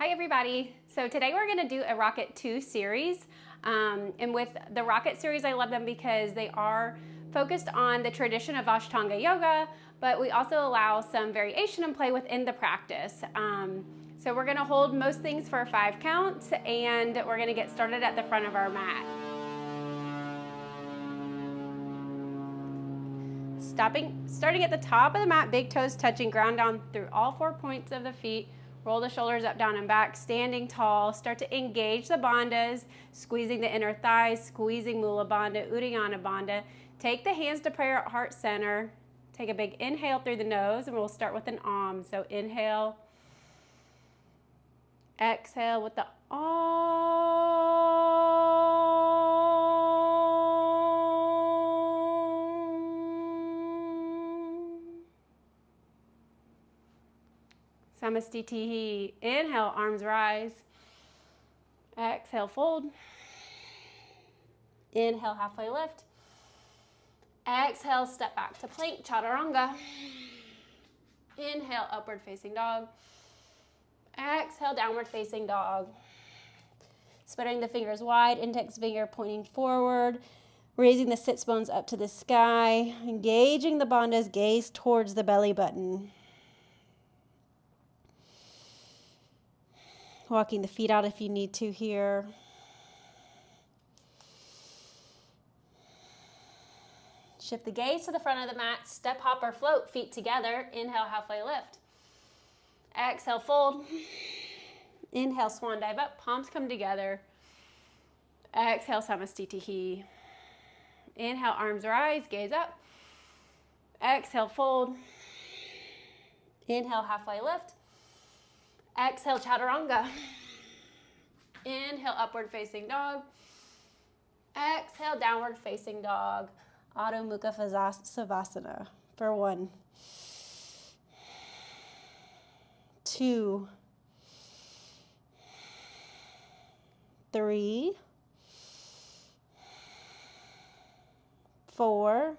Hi everybody. So today we're going to do a Rocket 2 series. And with the Rocket series, I love them because they are focused on the tradition of Ashtanga Yoga, but we also allow some variation and play within the practice. So we're going to hold most things for 5 counts, and we're going to get started at the front of our mat. Starting at the top of the mat, big toes touching, ground down through all 4 points of the feet. Roll the shoulders up, down, and back, standing tall. Start to engage the bandhas, squeezing the inner thighs, squeezing Mula Bandha, Uddiyana Bandha. Take the hands to prayer at heart center. Take a big inhale through the nose, and we'll start with an Om. So inhale. Exhale with the Om. Samastitihi. Inhale, arms rise. Exhale, fold. Inhale, halfway lift. Exhale, step back to plank, chaturanga. Inhale, upward facing dog. Exhale, downward facing dog. Spreading the fingers wide, index finger pointing forward, raising the sits bones up to the sky, engaging the bandhas, gaze towards the belly button. Walking the feet out if you need to here. Shift the gaze to the front of the mat. Step, hop, or float. Feet together. Inhale, halfway lift. Exhale, fold. Inhale, swan dive up. Palms come together. Exhale, samastitihi. Inhale, arms rise. Gaze up. Exhale, fold. Inhale, halfway lift. Exhale, chaturanga. Inhale, upward facing dog. Exhale, downward facing dog. Adho Mukha Savasana for 1, 2, 3, 4,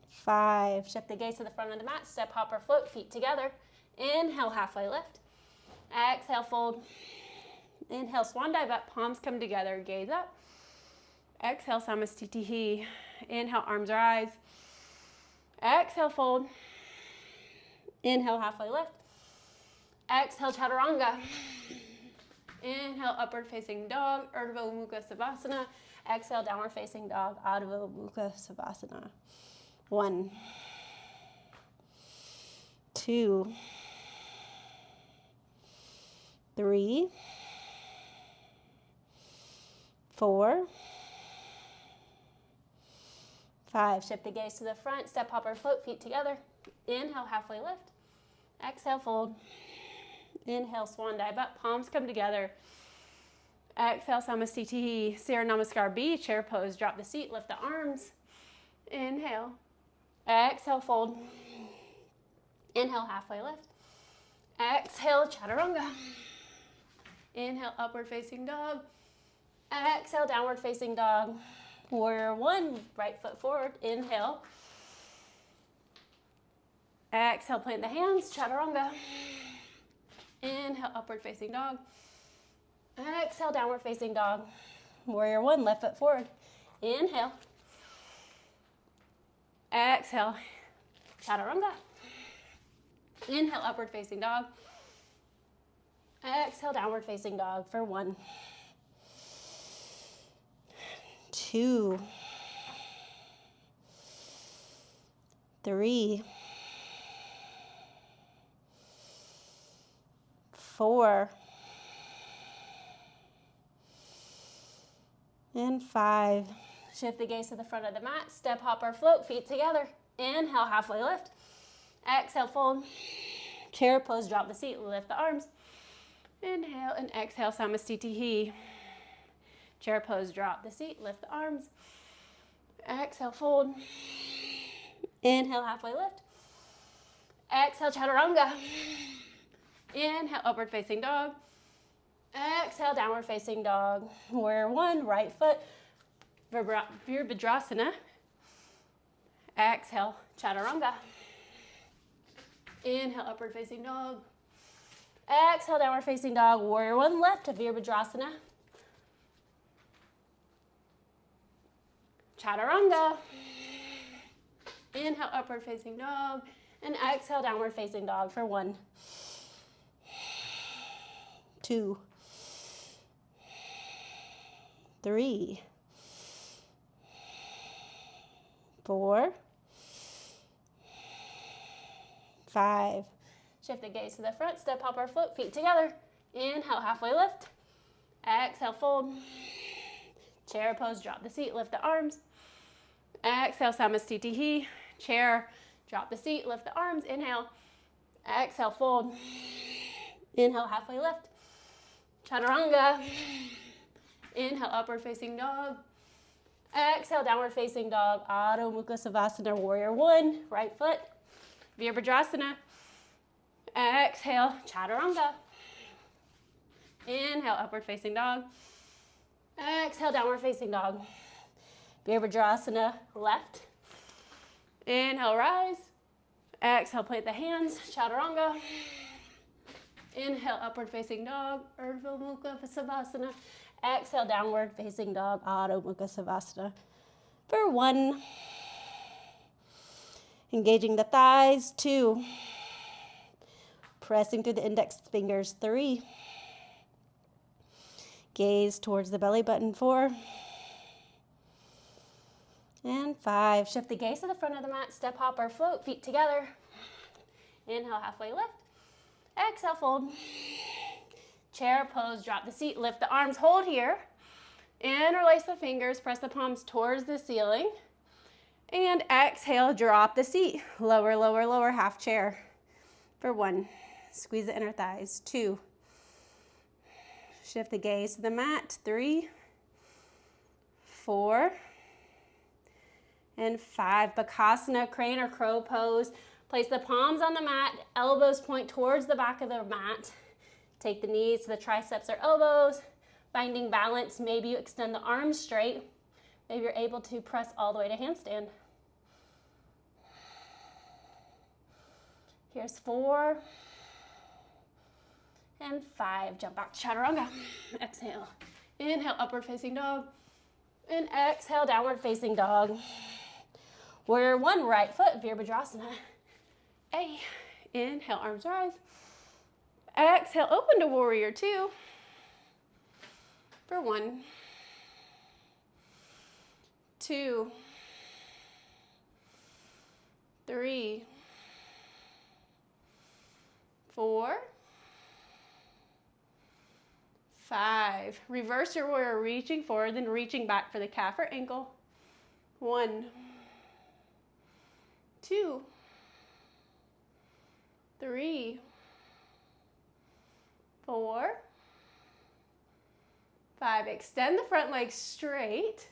5. Shift the gaze to the front of the mat. Step, hop, or float. Feet together. Inhale, halfway lift. Exhale, fold. Inhale, swan dive up. Palms come together. Gaze up. Exhale, samastitihi. Inhale, arms rise. Exhale, fold. Inhale, halfway lift. Exhale, chaturanga. Inhale, upward facing dog, Urdhva Mukha Savasana. Exhale, downward facing dog, Adho Mukha Savasana. 1, 2, 3, 4, 5. Shift the gaze to the front. Step, hop, or float. Feet together. Inhale, halfway lift. Exhale, fold. Inhale, swan dive up. Palms come together. Exhale, samastitihi. Surya Namaskar B. Chair pose. Drop the seat. Lift the arms. Inhale. Exhale, fold. Inhale, halfway lift. Exhale, chaturanga. Inhale, upward facing dog. Exhale, downward facing dog. Warrior 1, right foot forward. Inhale. Exhale, plant the hands, chaturanga. Inhale, upward facing dog. Exhale, downward facing dog. Warrior 1, left foot forward. Inhale. Exhale, chaturanga. Inhale, upward facing dog. Exhale, downward facing dog for 1, 2, 3, 4, and 5. Shift the gaze to the front of the mat. Step, hop, or float. Feet together. Inhale, halfway lift. Exhale, fold. Chair pose, drop the seat. Lift the arms. Inhale and exhale, samastitihi. Chair pose, drop the seat. Lift the arms. Exhale, fold. Inhale, halfway lift. Exhale, chaturanga. Inhale, upward facing dog. Exhale, downward facing dog. Warrior 1, right foot, Virabhadrasana. Exhale, chaturanga. Inhale, upward facing dog. Exhale, downward facing dog. Warrior one left, Virabhadrasana. Chaturanga. Inhale, upward facing dog. And exhale, downward facing dog for 1, 2, 3, 4, 5. Shift the gaze to the front, step, hop, or float, feet together. Inhale, halfway lift. Exhale, fold. Chair pose, drop the seat, lift the arms. Exhale, Samastitihi. Chair, drop the seat, lift the arms. Inhale. Exhale, fold. Inhale, halfway lift. Chaturanga. Inhale, upward facing dog. Exhale, downward facing dog. Adho Mukha Savasana, warrior one. Right foot. Virabhadrasana. Exhale, chaturanga. Inhale, upward facing dog. Exhale, downward facing dog. Virabhadrasana, left. Inhale, rise. Exhale, plant the hands, chaturanga. Inhale, upward facing dog, Urdhva Mukha Savasana. Exhale, downward facing dog, Adho Mukha Savasana. For 1. Engaging the thighs, 2. Pressing through the index fingers, 3. Gaze towards the belly button, 4. And 5. Shift the gaze to the front of the mat, step, hop, or float, feet together. Inhale, halfway lift. Exhale, fold. Chair pose, drop the seat, lift the arms, hold here. Interlace the fingers, press the palms towards the ceiling. And exhale, drop the seat. Lower, lower, lower, half chair. For 1. Squeeze the inner thighs. 2. Shift the gaze to the mat. 3, 4, and 5. Bakasana, crane or crow pose. Place the palms on the mat, elbows point towards the back of the mat. Take the knees to the triceps or elbows. Finding balance, maybe you extend the arms straight. Maybe you're able to press all the way to handstand. Here's 4 and 5. Jump back to chaturanga. Exhale. Inhale, upward facing dog. And exhale, downward facing dog. Warrior one, right foot, Virabhadrasana. A. Inhale, arms rise. Exhale, open to warrior two. For 1, 2, 3, 4, 5. Reverse your warrior, reaching forward, then reaching back for the calf or ankle. 1, 2, 3, 4, 5. Extend the front leg straight.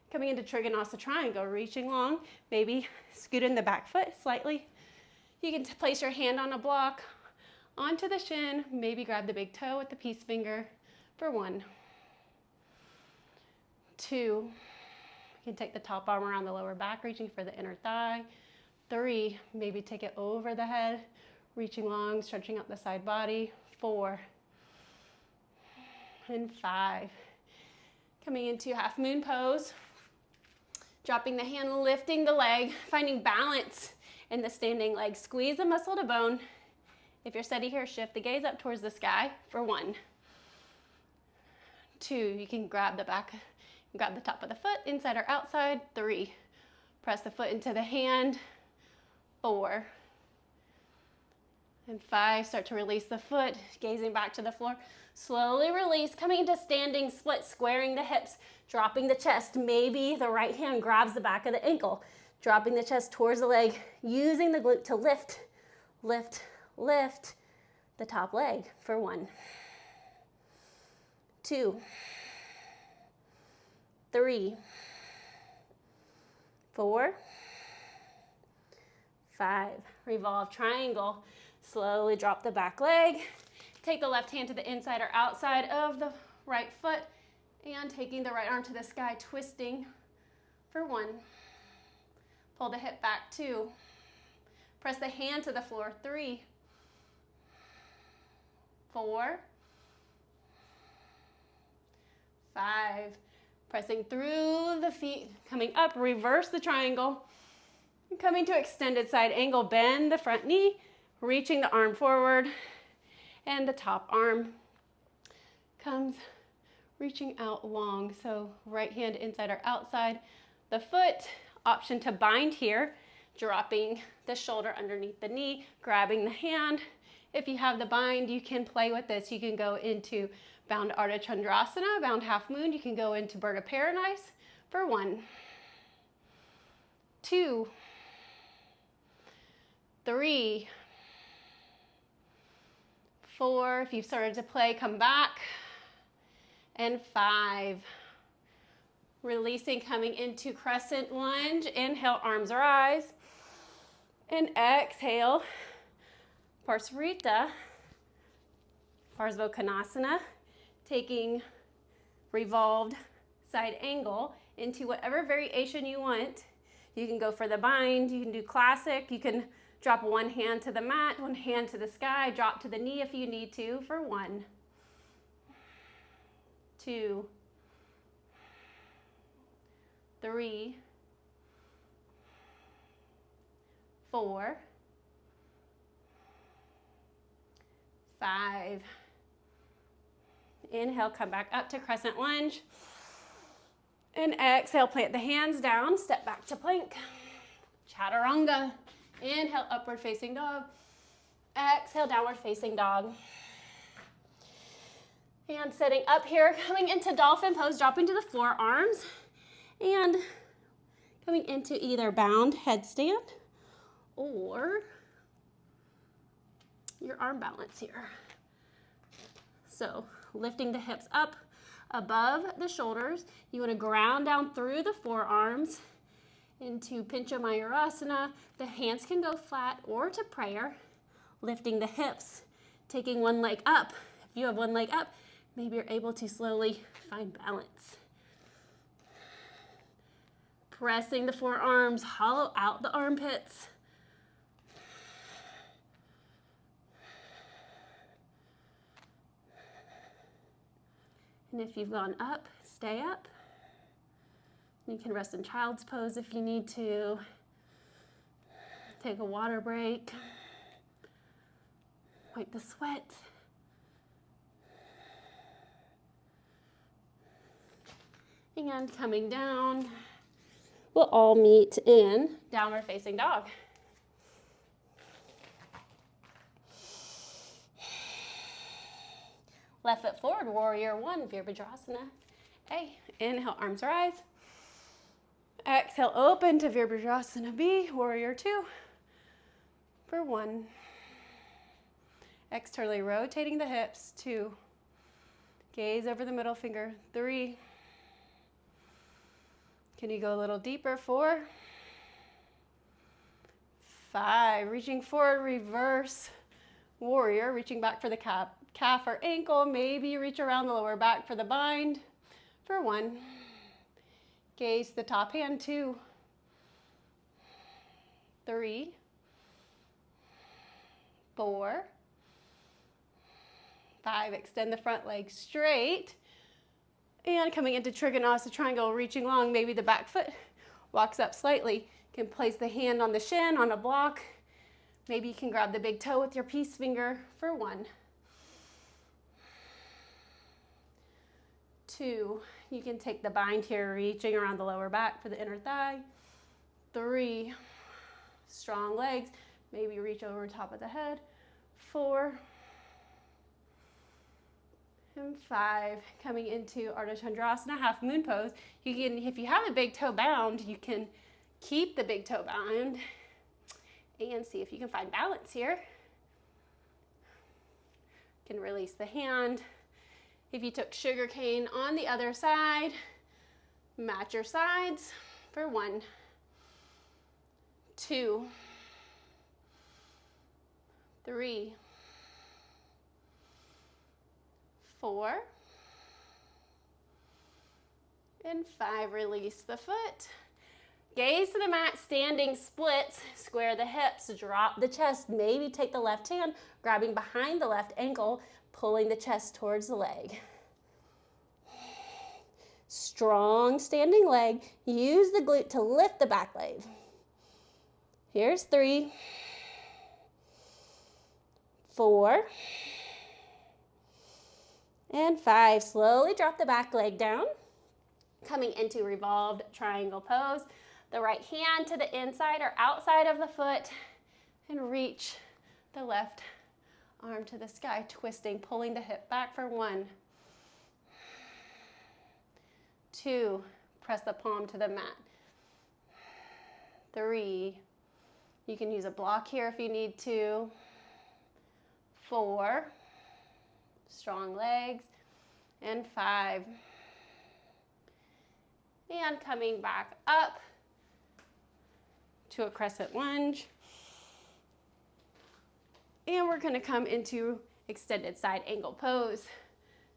Coming into Trikonasa Triangle, reaching long. Maybe scoot in the back foot slightly. You can place your hand on a block, onto the shin. Maybe grab the big toe with the peace finger for 1, 2. You can take the top arm around the lower back, reaching for the inner thigh. 3, maybe take it over the head, reaching long, stretching out the side body. 4 and 5. Coming into half moon pose. Dropping the hand, lifting the leg, finding balance in the standing leg. Squeeze the muscle to bone. If you're steady here, shift the gaze up towards the sky for 1, 2. You can grab the back, grab the top of the foot, inside or outside. 3. Press the foot into the hand. 4 and 5. Start to release the foot, gazing back to the floor. Slowly release, coming into standing split, squaring the hips, dropping the chest. Maybe the right hand grabs the back of the ankle, dropping the chest towards the leg, using the glute to lift, lift, lift the top leg for 1, 2, 3, 4, 5. Revolve triangle. Slowly drop the back leg. Take the left hand to the inside or outside of the right foot and taking the right arm to the sky, twisting for 1. Pull the hip back, 2. Press the hand to the floor. 3, 4, 5. Pressing through the feet, coming up, reverse the triangle. Coming to extended side angle, bend the front knee, reaching the arm forward, and the top arm comes reaching out long. So right hand inside or outside the foot. Option to bind here, dropping the shoulder underneath the knee, grabbing the hand. If you have the bind, you can play with this. You can go into bound Ardha Chandrasana, bound half moon. You can go into bird of paradise for 1, 2, 3, 4. If you've started to play, come back. And 5. Releasing, coming into crescent lunge. Inhale, arms rise. And exhale, Parsvarita, Parsvakonasana, taking revolved side angle into whatever variation you want. You can go for the bind, you can do classic, you can drop one hand to the mat, one hand to the sky, drop to the knee if you need to for 1, 2, 3, 4, 5. Inhale, come back up to crescent lunge. And exhale, plant the hands down, step back to plank. Chaturanga. Inhale, upward facing dog. Exhale, downward facing dog. And sitting up here, coming into dolphin pose, dropping to the forearms. And coming into either bound headstand or your arm balance here. So lifting the hips up above the shoulders. You want to ground down through the forearms into Pincha Mayurasana. The hands can go flat or to prayer. Lifting the hips, taking one leg up. If you have one leg up, maybe you're able to slowly find balance. Pressing the forearms, hollow out the armpits. And if you've gone up, stay up. You can rest in child's pose if you need to. Take a water break. Wipe the sweat. And coming down, we'll all meet in downward facing dog. Left foot forward, warrior 1, Virabhadrasana. A. Inhale, arms rise. Exhale, open to Virabhadrasana B, warrior 2 for 1. Externally rotating the hips, 2. Gaze over the middle finger, 3. Can you go a little deeper, 4. 5, reaching forward, reverse warrior, reaching back for the calf or ankle. Maybe you reach around the lower back for the bind for 1. Gaze the top hand, 2, 3, 4, 5. Extend the front leg straight. And coming into Trikonasana triangle, reaching long, maybe the back foot walks up slightly. You can place the hand on the shin, on a block. Maybe you can grab the big toe with your peace finger for 1. 2, you can take the bind here, reaching around the lower back for the inner thigh. 3, strong legs, maybe reach over top of the head. 4, and 5, coming into Ardha Chandrasana, half moon pose. You can, if you have the big toe bound, you can keep the big toe bound and see if you can find balance here. You can release the hand. If you took sugar cane on the other side, match your sides for 1, 2, 3, 4, and 5. Release the foot. Gaze to the mat, standing splits, square the hips, drop the chest, maybe take the left hand, grabbing behind the left ankle, pulling the chest towards the leg. Strong standing leg, use the glute to lift the back leg. Here's 3, 4, and 5. Slowly drop the back leg down, coming into revolved triangle pose. The right hand to the inside or outside of the foot and reach the left arm to the sky, twisting, pulling the hip back for 1, 2, press the palm to the mat, 3, you can use a block here if you need to, 4, strong legs, and 5, and coming back up to a crescent lunge. And we're gonna come into extended side angle pose.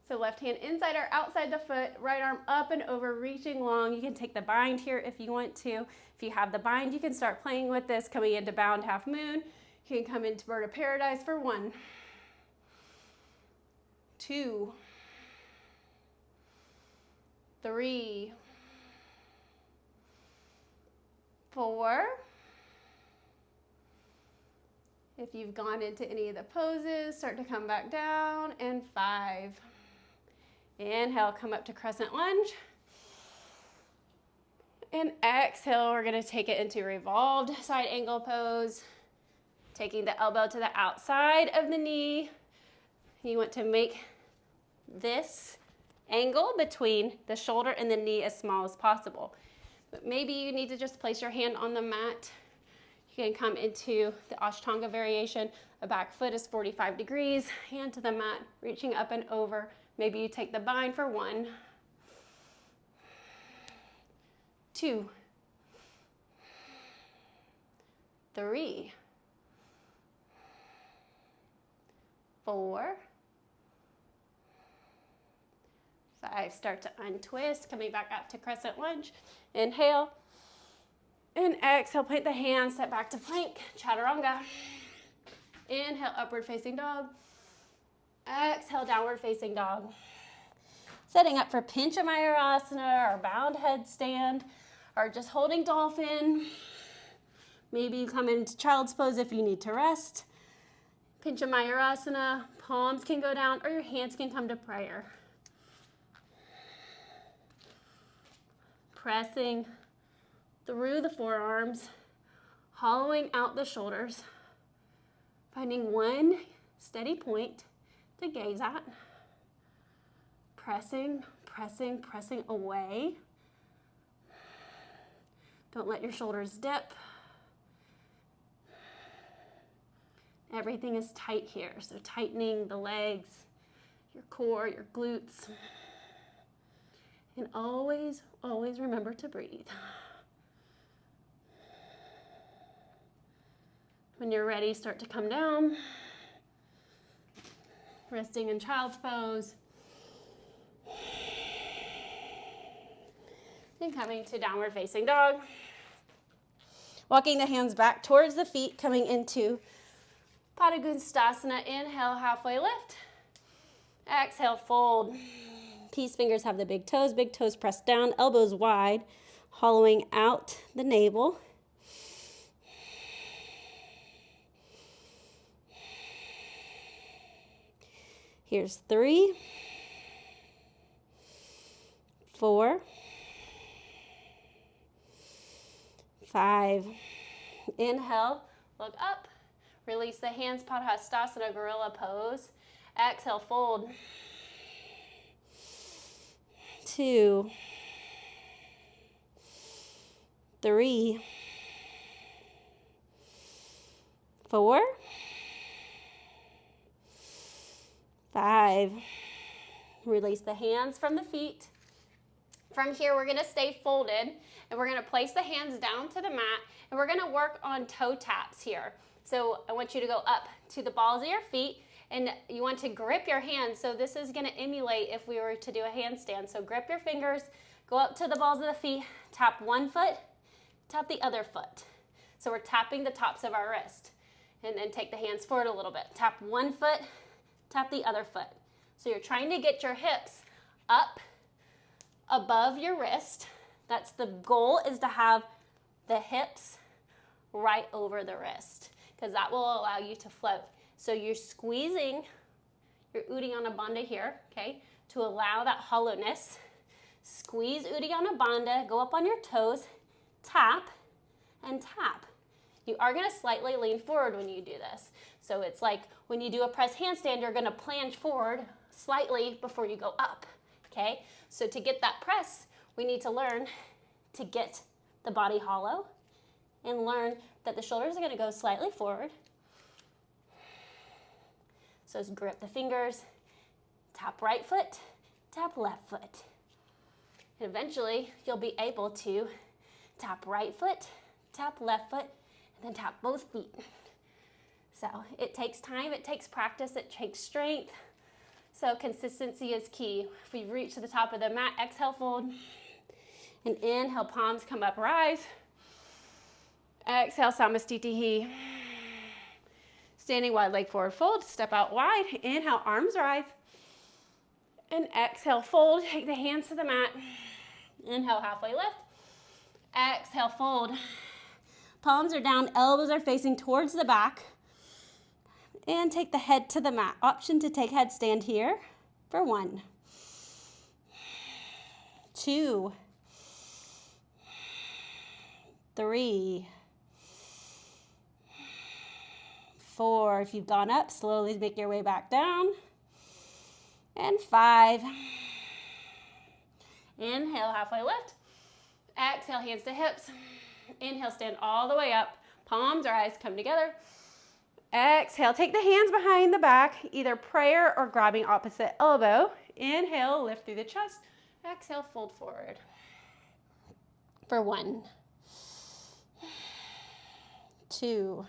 So left hand inside or outside the foot, right arm up and over, reaching long. You can take the bind here if you want to. If you have the bind, you can start playing with this, coming into bound half moon. You can come into bird of paradise for 1, 2, 3, 4. If you've gone into any of the poses, start to come back down, and 5. Inhale, come up to crescent lunge. And exhale, we're gonna take it into revolved side angle pose. Taking the elbow to the outside of the knee. You want to make this angle between the shoulder and the knee as small as possible. But maybe you need to just place your hand on the mat. You can come into the Ashtanga variation. A back foot is 45 degrees, hand to the mat, reaching up and over. Maybe you take the bind for 1, 2, 3, 4, 5. Start to untwist, coming back up to crescent lunge. Inhale. And exhale, plant the hands, step back to plank, chaturanga. Inhale, upward facing dog. Exhale, downward facing dog. Setting up for Mayurasana or bound headstand or just holding dolphin. Maybe you come into child's pose if you need to rest. Mayurasana, palms can go down or your hands can come to prayer. Pressing through the forearms, hollowing out the shoulders, finding one steady point to gaze at. Pressing, pressing, pressing away. Don't let your shoulders dip. Everything is tight here, so tightening the legs, your core, your glutes. And always, always remember to breathe. When you're ready, start to come down. Resting in child's pose. And coming to downward facing dog. Walking the hands back towards the feet, coming into Padangusthasana. Inhale, halfway lift. Exhale, fold. Peace fingers have the big toes pressed down, elbows wide, hollowing out the navel. Here's 3, 4, 5. Inhale, look up. Release the hands, Padangusthasana, gorilla pose. Exhale, fold. 2, 3, 4, 5. Release the hands from the feet. From here, we're gonna stay folded and we're gonna place the hands down to the mat and we're gonna work on toe taps here. So I want you to go up to the balls of your feet and you want to grip your hands. So this is gonna emulate if we were to do a handstand. So grip your fingers, go up to the balls of the feet, tap one foot, tap the other foot. So we're tapping the tops of our wrist. And then take the hands forward a little bit. Tap one foot, tap the other foot. So you're trying to get your hips up above your wrist. That's the goal, is to have the hips right over the wrist, because that will allow you to float. So you're squeezing your Uddiyana Bandha here, okay, to allow that hollowness. Squeeze Uddiyana Bandha, go up on your toes, tap, and tap. You are going to slightly lean forward when you do this. So it's like when you do a press handstand, you're going to plunge forward slightly before you go up, okay? So to get that press, we need to learn to get the body hollow and learn that the shoulders are going to go slightly forward. So grip the fingers, tap right foot, tap left foot. And eventually, you'll be able to tap right foot, tap left foot, and then tap both feet. So it takes time, it takes practice, it takes strength. So consistency is key. If we reach to the top of the mat, exhale, fold. And inhale, palms come up, rise. Exhale, Samastitihi. Standing wide leg forward, fold, step out wide. Inhale, arms rise. And exhale, fold, take the hands to the mat. Inhale, halfway lift. Exhale, fold. Palms are down, elbows are facing towards the back. And take the head to the mat. Option to take headstand here for 1, 2, 3, 4. If you've gone up, slowly make your way back down. And 5. Inhale, halfway lift. Exhale, hands to hips. Inhale, stand all the way up. Palms rise, come together. Exhale, take the hands behind the back, either prayer or grabbing opposite elbow. Inhale, lift through the chest. Exhale, fold forward. For 1, 2.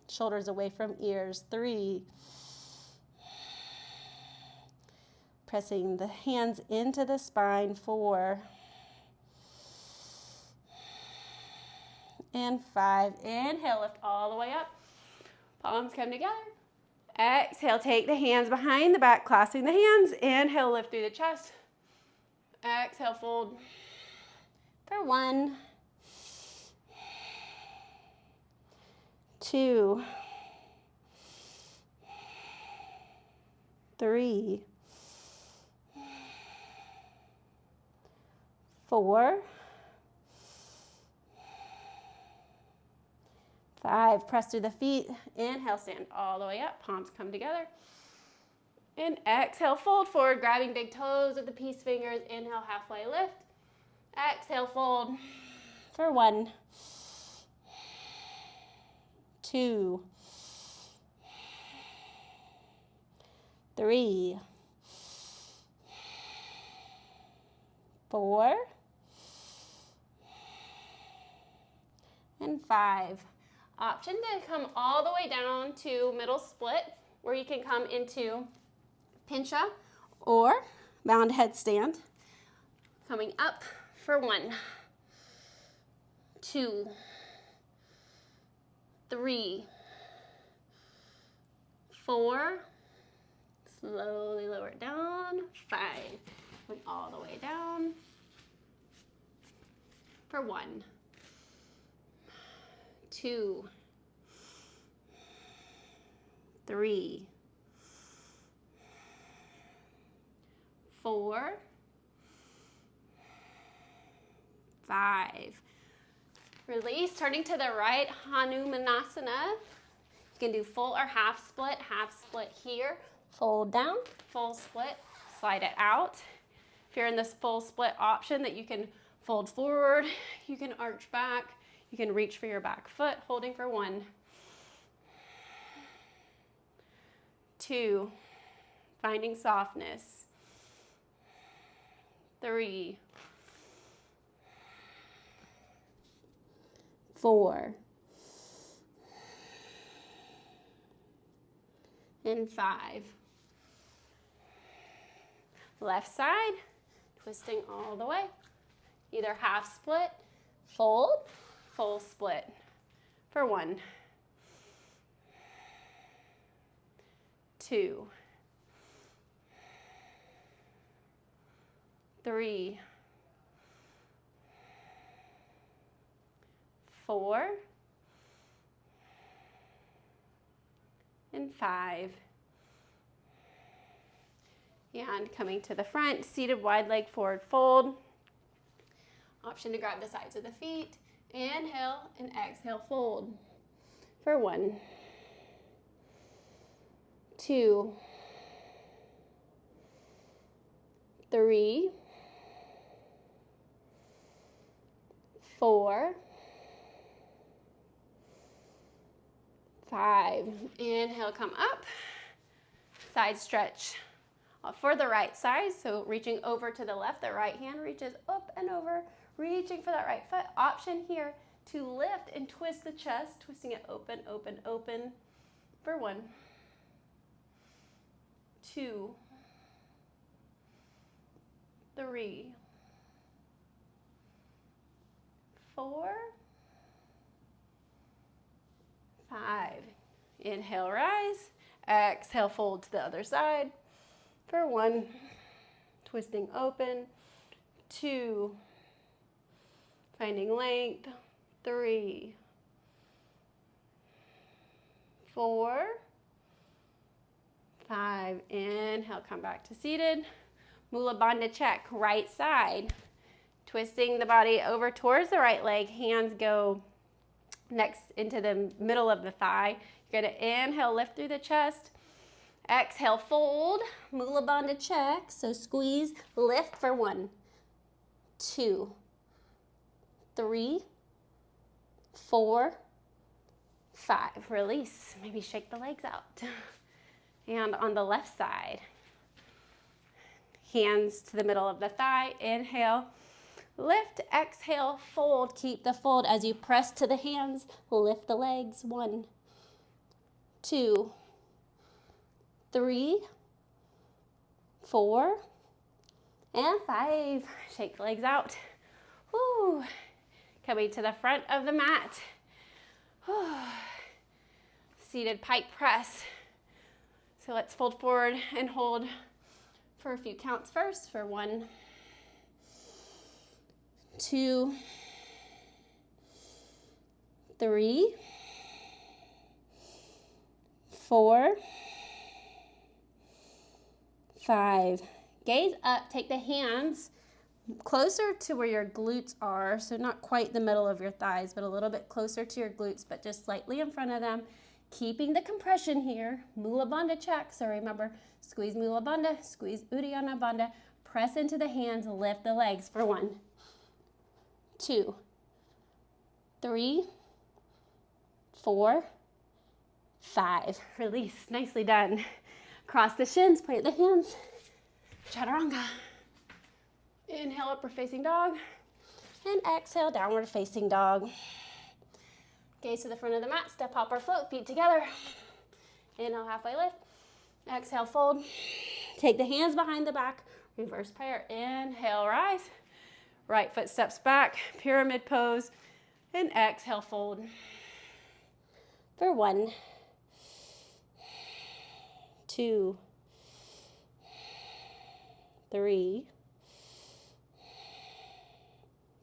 Shoulders away from ears. 3. Pressing the hands into the spine. 4. And 5. Inhale, lift all the way up. Palms come together. Exhale, take the hands behind the back, clasping the hands. Inhale, lift through the chest. Exhale, fold. For 1, 2, 3, 4, 5. Press through the feet. Inhale, stand all the way up. Palms come together. And exhale, fold forward, grabbing big toes with the peace fingers. Inhale, halfway lift. Exhale, fold. For 1, 2, 3, 4, and 5. Option to come all the way down to middle split, where you can come into pincha or bound headstand. Coming up for 1, 2, 3, 4. Slowly lower it down. 5. Going all the way down. For 1, 2, 3, 4, 5. Release, turning to the right, Hanumanasana. You can do full or half split here. Fold down, full split, slide it out. If you're in this full split option that you can fold forward, you can arch back, you can reach for your back foot, holding for 1, 2, finding softness. 3, 4, and 5. Left side, twisting all the way. Either half split, fold, full split for 1, 2, 3, 4, and 5. And coming to the front, seated wide leg forward fold. Option to grab the sides of the feet. Inhale and exhale, fold for 1, 2, 3, 4, 5. Inhale, come up. Side stretch for the right side. So reaching over to the left, the right hand reaches up and over, reaching for that right foot. Option here to lift and twist the chest, twisting it open, open, open for 1, 2, 3, 4, 5. Inhale, rise. Exhale, fold to the other side for 1. Twisting open. 2. Finding length. 3, 4, 5. Inhale, come back to seated. Mula Bandha check, right side. Twisting the body over towards the right leg. Hands go next into the middle of the thigh. You're going to inhale, lift through the chest. Exhale, fold. Mula Bandha check. So squeeze, lift for 1, 2, 3, 4, 5. Release. Maybe shake the legs out. And on the left side, hands to the middle of the thigh. Inhale, lift, exhale, fold. Keep the fold as you press to the hands. Lift the legs. 1, 2, 3, 4, and 5. Shake the legs out. Woo. Coming to the front of the mat. Whew. Seated pike press. So let's fold forward and hold for a few counts first. For 1, 2, 3, 4, 5. Gaze up, take the hands closer to where your glutes are, so not quite the middle of your thighs, but a little bit closer to your glutes, but just slightly in front of them. Keeping the compression here, Mula Bandha check. So remember, squeeze Mula Bandha, squeeze Uddiyana Bandha, press into the hands, lift the legs for 1, 2, 3, 4, 5. Release, nicely done. Cross the shins, plant the hands, chaturanga. Inhale, upward facing dog, and exhale, downward facing dog. Gaze to the front of the mat, step, hop, or float, feet together. Inhale, halfway lift. Exhale, fold. Take the hands behind the back, reverse prayer. Inhale, rise. Right foot steps back, pyramid pose, and exhale, fold. For 1, 2, 3,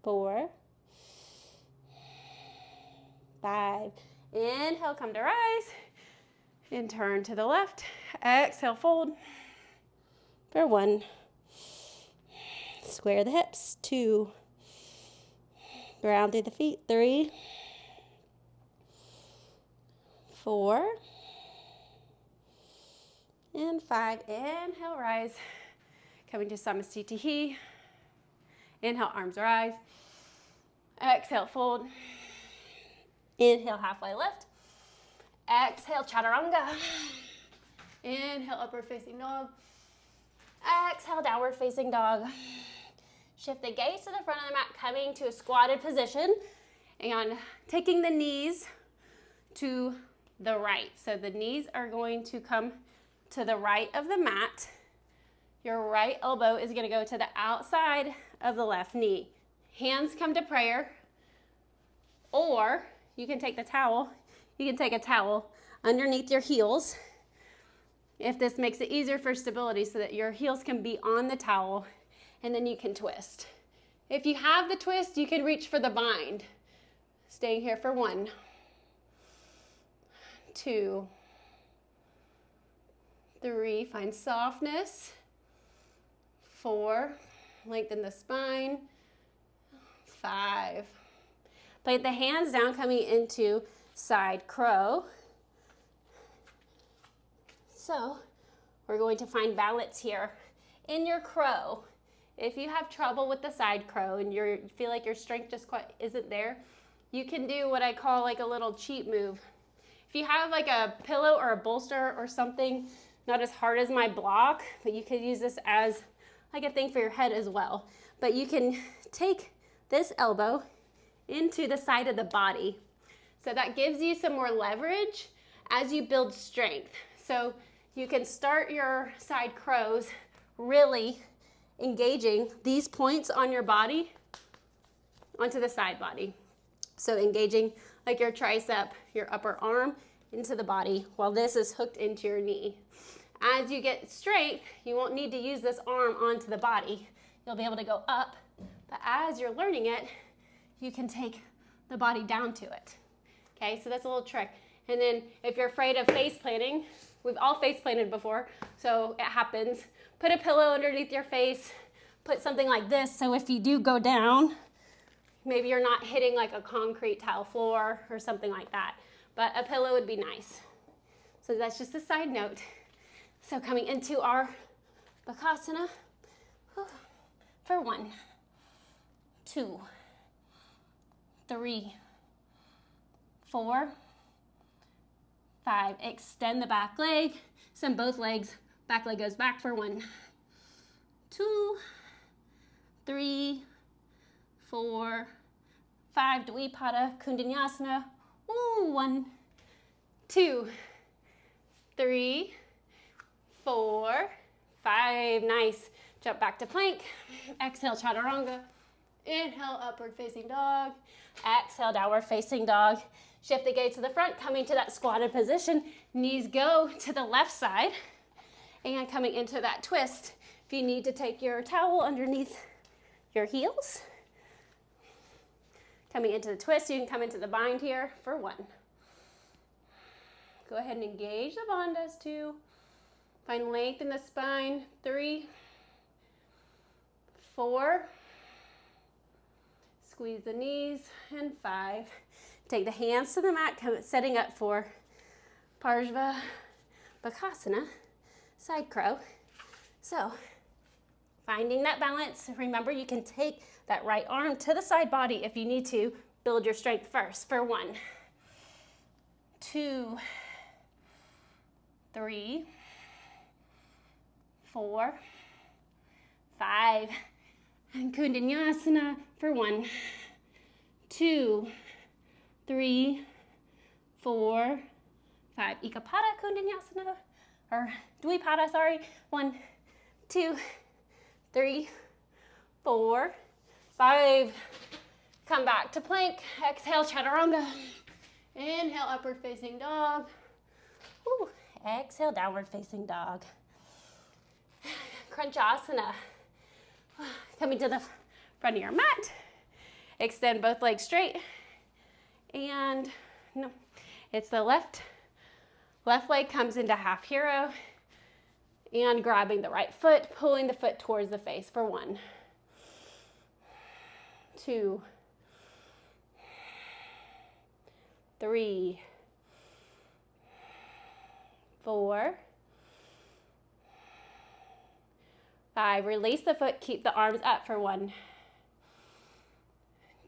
4, 5. Inhale, come to rise. And turn to the left. Exhale, fold. For 1. Square the hips. 2. Ground through the feet. 3, 4, and 5. Inhale, rise. Coming to Samasthiti. Inhale, arms rise. Exhale, fold. Inhale, halfway lift. Exhale, chaturanga. Inhale, upward facing dog. Exhale, downward facing dog. Shift the gaze to the front of the mat, coming to a squatted position and taking the knees to the right. So the knees are going to come to the right of the mat. Your right elbow is going to go to the outside of the left knee. Hands come to prayer, or you can take the towel. You can take a towel underneath your heels if this makes it easier for stability so that your heels can be on the towel, and then you can twist. If you have the twist, you can reach for the bind. Staying here for 1, 2, 3, find softness. 4, lengthen the spine. 5. Place the hands down, coming into side crow. So we're going to find balance here. In your crow, if you have trouble with the side crow and you feel like your strength just quite isn't there, you can do what I call like a little cheat move. If you have like a pillow or a bolster or something, not as hard as my block, but you could use this as like a thing for your head as well. But you can take this elbow into the side of the body. So that gives you some more leverage as you build strength. So you can start your side crows really engaging these points on your body onto the side body. So engaging like your tricep, your upper arm into the body while this is hooked into your knee. As you get strength, you won't need to use this arm onto the body. You'll be able to go up, but as you're learning it, you can take the body down to it. Okay, so that's a little trick. And then if you're afraid of face planting, we've all face planted before, so it happens. Put a pillow underneath your face, put something like this, so if you do go down, maybe you're not hitting like a concrete tile floor or something like that, but a pillow would be nice. So that's just a side note. So coming into our Bakasana for 1, 2, 3, 4, 5. Extend the back leg. Send both legs. Back leg goes back for 1, 2, 3, 4, 5. Dvipada Kundanyasana. 1, 2, 3, 4, 5. Nice. Jump back to plank. Exhale, chaturanga. Inhale, upward facing dog. Exhale, downward facing dog. Shift the gaze to the front, coming to that squatted position. Knees go to the left side. And coming into that twist. If you need to take your towel underneath your heels. Coming into the twist, you can come into the bind here for 1. Go ahead and engage the bandhas. 2. Find length in the spine. 3, 4. Squeeze the knees. And 5. Take the hands to the mat, setting up for Parshva Bakasana, side crow. So, finding that balance. Remember, you can take that right arm to the side body if you need to. Build your strength first for 1, 2, 3, 4, 5. And Kundanyasana for 1, 2, 3, 4, 5. Ekapada Kundanyasana, or Dvipada, sorry. 1, 2, 3, 4, 5. Come back to plank. Exhale, chaturanga. Inhale, upward facing dog. Woo. Exhale, downward facing dog. Crunchasana. Coming to the front of your mat. Extend both legs straight. And no, it's the left leg comes into half hero and grabbing the right foot, pulling the foot towards the face for 1, 2, 3, 4, 5. Release the foot, keep the arms up for 1,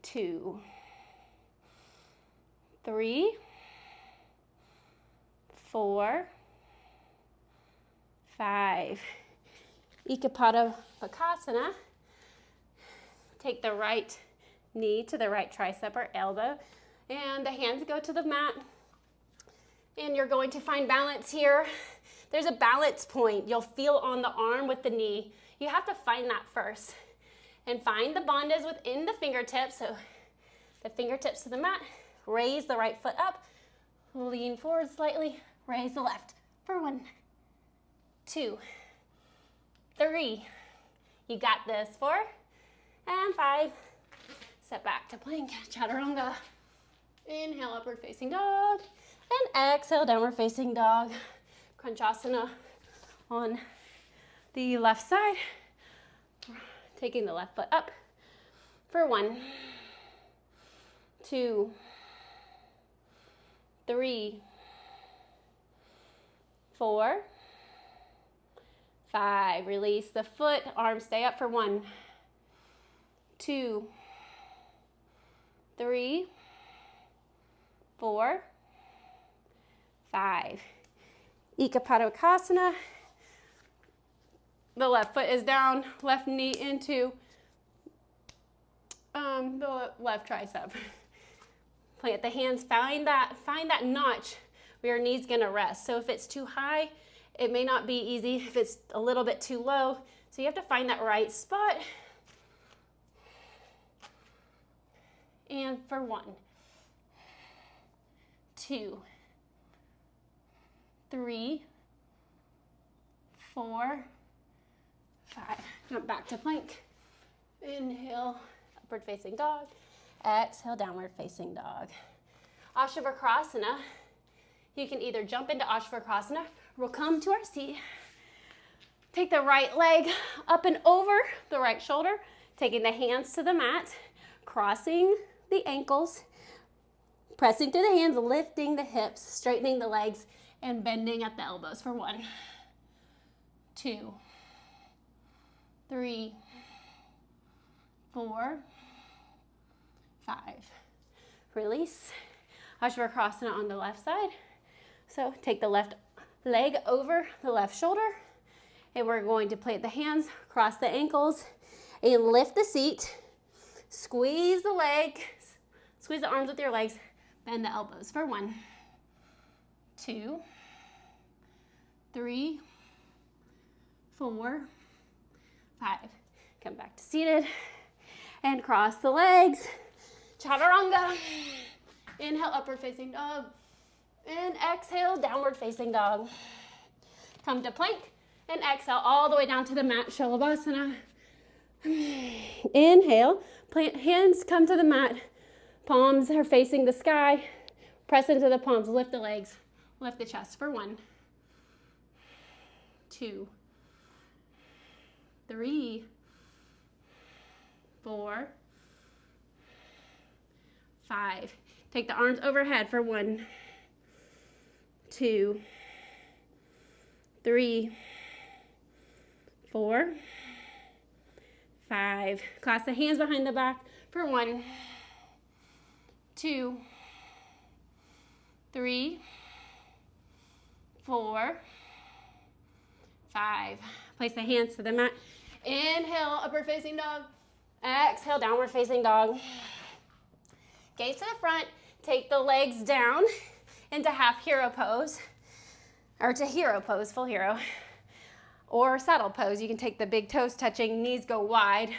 2, 3, 4, 5. Ekapada Bakasana. Take the right knee to the right tricep or elbow, and the hands go to the mat. And you're going to find balance here. There's a balance point you'll feel on the arm with the knee. You have to find that first. And find the bandhas within the fingertips. So the fingertips to the mat. Raise the right foot up. Lean forward slightly. Raise the left for 1, 2, 3. You got this. 4 and 5. Step back to plank, chaturanga. Inhale, upward facing dog. And exhale, downward facing dog. Crunchasana on the left side. Taking the left foot up for 1, 2, 3, 4, 5. Release the foot, arms stay up for 1, 2, 3, 4, 5. Ekapadakasana. The left foot is down, left knee into the left tricep. Plant the hands, find that notch where your knee's gonna rest. So if it's too high, it may not be easy. If it's a little bit too low, so you have to find that right spot. And for 1, 2, 3, 4, 5. Jump back to plank. Inhale, upward facing dog. Exhale, downward facing dog. Ashtavakrasana. You can either jump into Ashtavakrasana, we'll come to our seat. Take the right leg up and over the right shoulder, taking the hands to the mat, crossing the ankles, pressing through the hands, lifting the hips, straightening the legs, and bending at the elbows for 1, 2, 3, 4, 5. Release. Ashtavakrasana on the left side. So take the left leg over the left shoulder, and we're going to plant the hands, cross the ankles, and lift the seat. Squeeze the legs, squeeze the arms with your legs, bend the elbows for 1, 2, 3, 4, 5. Come back to seated and cross the legs. Chaturanga. Inhale, upward facing dog. And exhale, downward facing dog. Come to plank and exhale all the way down to the mat, Shalabhasana. Inhale, plant hands, come to the mat. Palms are facing the sky. Press into the palms, lift the legs, lift the chest for 1, 2, 3, 4, 5. Take the arms overhead for 1, 2, 3, 4, 5. Clasp the hands behind the back for 1, 2, 3, 4, 5. Place the hands to the mat. Inhale, upward facing dog. Exhale, downward facing dog. Gaze to the front. Take the legs down into half hero pose, or to hero pose, full hero, or saddle pose. You can take the big toes touching, knees go wide,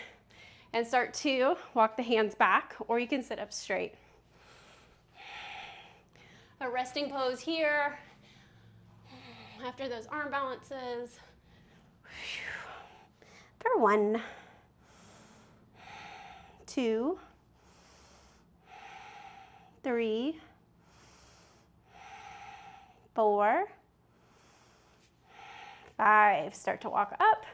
and start to walk the hands back, or you can sit up straight. A resting pose here after those arm balances. For 1, 2, 3, 4, 5. Start to walk up.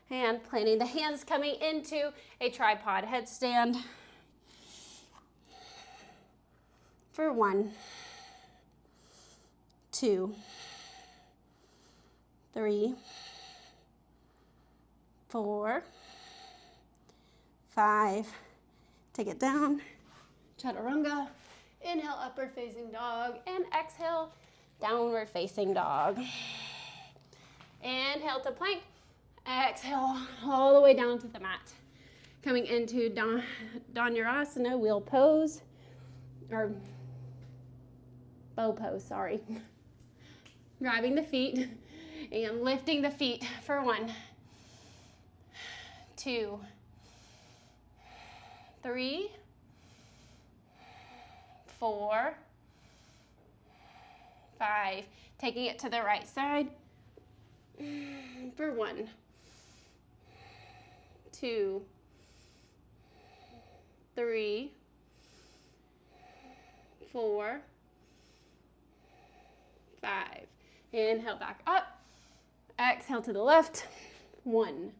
And planting the hands, coming into a tripod headstand. For 1, 2, 3, 4, 5. Take it down. Chaturanga. Inhale, upward facing dog, and exhale, downward facing dog. Inhale to plank. Exhale all the way down to the mat. Coming into Dhanurasana, wheel pose, or bow pose, sorry. Grabbing the feet and lifting the feet for 1, 2, 3, 4, 5. Taking it to the right side for 1, 2, 3, 4, 5. Inhale back up. Exhale to the left. 1,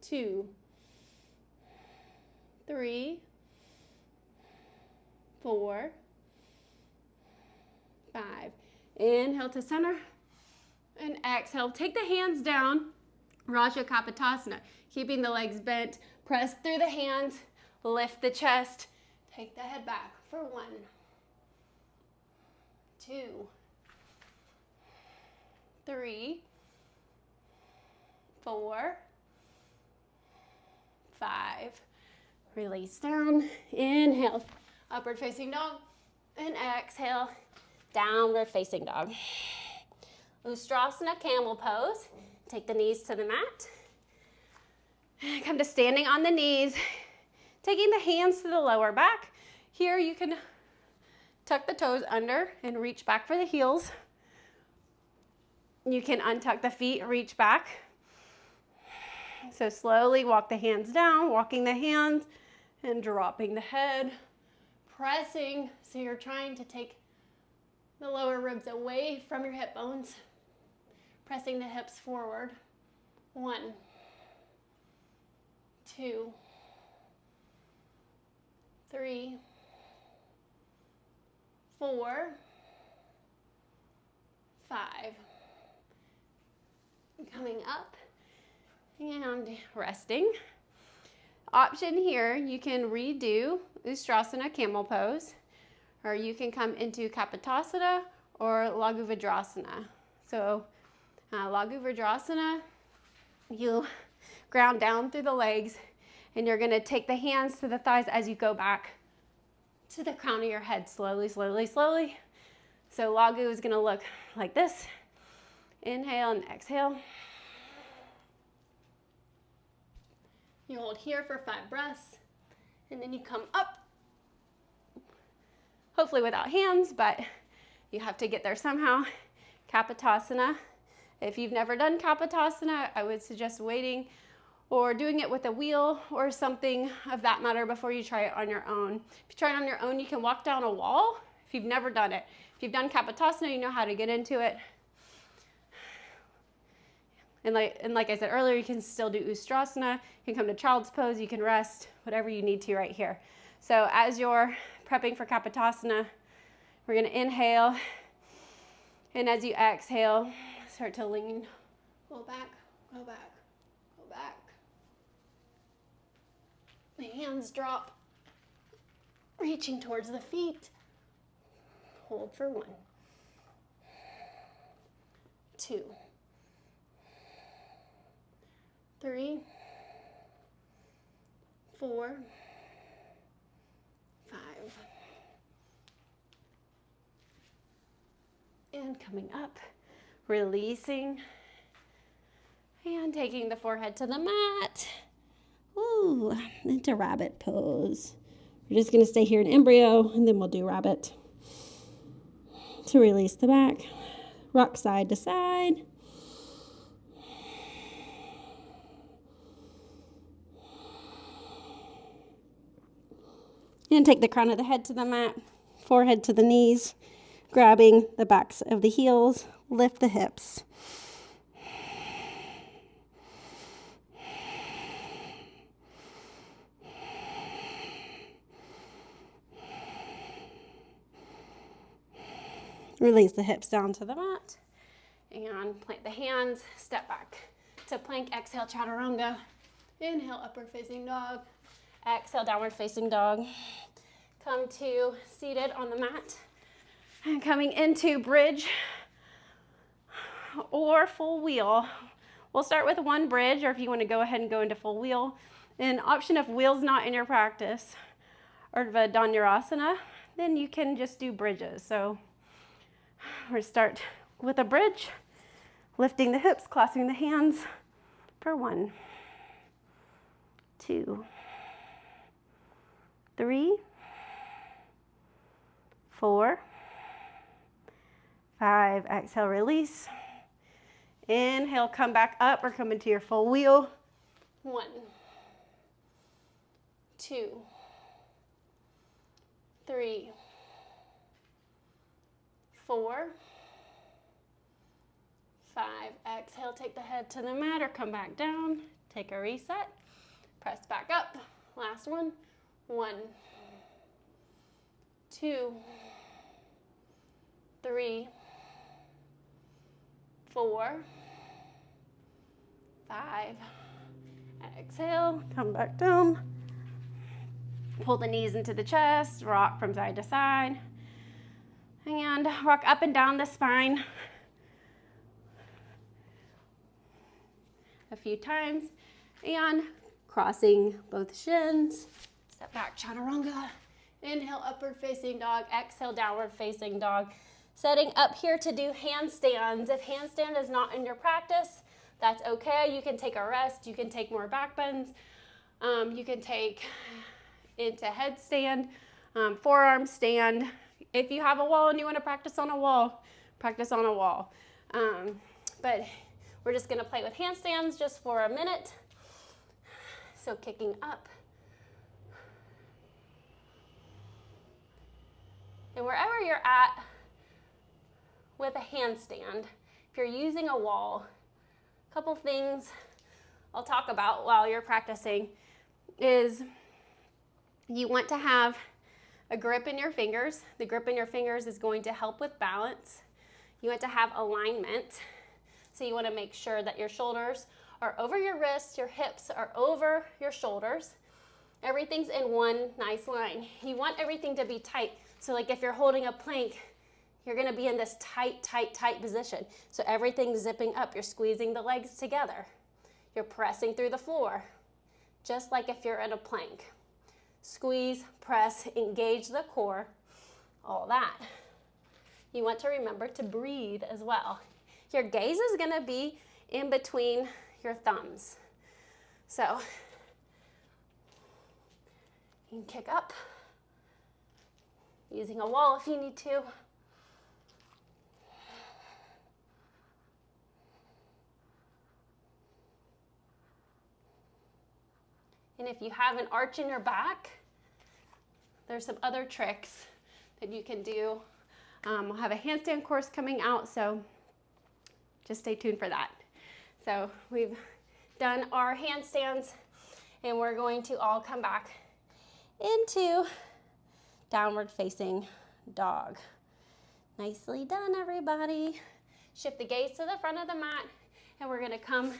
2, 3, 4, 5. Inhale to center and exhale. Take the hands down. Raja Kapotasana. Keeping the legs bent. Press through the hands. Lift the chest. Take the head back for 1, 2, 3, 4, 5. Release down. Inhale, upward facing dog. And exhale, downward facing dog. Ustrasana, camel pose. Take the knees to the mat. Come to standing on the knees. Taking the hands to the lower back. Here you can tuck the toes under and reach back for the heels. You can untuck the feet, reach back. So slowly walk the hands down, walking the hands and dropping the head, pressing. So you're trying to take the lower ribs away from your hip bones, pressing the hips forward. 1, 2, 3, 4, 5. Coming up and resting. Option here, you can redo Ustrasana, camel pose, or you can come into Kapotasana or Laghu Vajrasana. So Laghu Vajrasana, you ground down through the legs and you're gonna take the hands to the thighs as you go back to the crown of your head, slowly, slowly, slowly. So Laghu is gonna look like this. Inhale and exhale. You hold here for 5 breaths, and then you come up, hopefully without hands, but you have to get there somehow. Kapotasana. If you've never done Kapotasana, I would suggest waiting or doing it with a wheel or something of that matter before you try it on your own. If you try it on your own, you can walk down a wall if you've never done it. If you've done Kapotasana, you know how to get into it. And like I said earlier, you can still do Ustrasana. You can come to child's pose. You can rest, whatever you need to right here. So as you're prepping for Kapotasana, we're going to inhale. And as you exhale, start to lean. Go back, go back, go back. The hands drop, reaching towards the feet. Hold for 1, 2, 3, 4, 5. And coming up, releasing, and taking the forehead to the mat. Ooh, into rabbit pose. We're just gonna stay here in embryo, and then we'll do rabbit. To release the back, rock side to side. And take the crown of the head to the mat, forehead to the knees, grabbing the backs of the heels, lift the hips. Release the hips down to the mat and plant the hands, step back to plank, exhale, chaturanga. Inhale, upward facing dog. Exhale, downward facing dog. Come to seated on the mat. And coming into bridge or full wheel. We'll start with 1 bridge, or if you want to go ahead and go into full wheel. An option if wheel's not in your practice, or Dhanurasana, then you can just do bridges. So we'll start with a bridge, lifting the hips, clasping the hands for 1, 2, 3, 4, 5. Exhale, release. Inhale, come back up or come into your full wheel. 1, 2, 3, 4, 5. Exhale, take the head to the mat or come back down. Take a reset. Press back up. Last one. 1, 2, 3, 4, 5. Exhale, come back down. Pull the knees into the chest, rock from side to side. And rock up and down the spine a few times. And crossing both shins. Step back, chaturanga. Inhale, upward facing dog. Exhale, downward facing dog. Setting up here to do handstands. If handstand is not in your practice, that's okay. You can take a rest. You can take more back bends. You can take into headstand, forearm stand. If you have a wall and you want to practice on a wall, practice on a wall. But we're just going to play with handstands just for a minute. So kicking up. And wherever you're at with a handstand, if you're using a wall, a couple things I'll talk about while you're practicing is you want to have a grip in your fingers. The grip in your fingers is going to help with balance. You want to have alignment. So you want to make sure that your shoulders are over your wrists, your hips are over your shoulders. Everything's in one nice line. You want everything to be tight. So like if you're holding a plank, you're going to be in this tight, tight, tight position. So everything's zipping up. You're squeezing the legs together. You're pressing through the floor, just like if you're in a plank. Squeeze, press, engage the core, all that. You want to remember to breathe as well. Your gaze is going to be in between your thumbs. So you can kick up, using a wall if you need to. And if you have an arch in your back, there's some other tricks that you can do. We'll have a handstand course coming out, so just stay tuned for that. So we've done our handstands, and we're going to all come back into downward facing dog. Nicely done, everybody. Shift the gaze to the front of the mat, and we're gonna come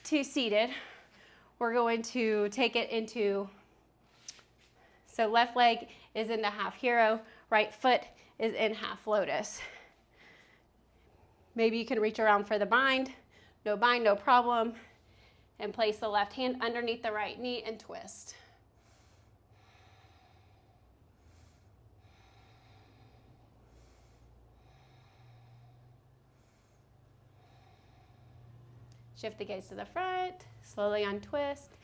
to seated. We're going to take it into, so left leg is in the half hero, right foot is in half lotus. Maybe you can reach around for the bind, no problem, and place the left hand underneath the right knee and twist. Shift the gaze to the front, slowly untwist,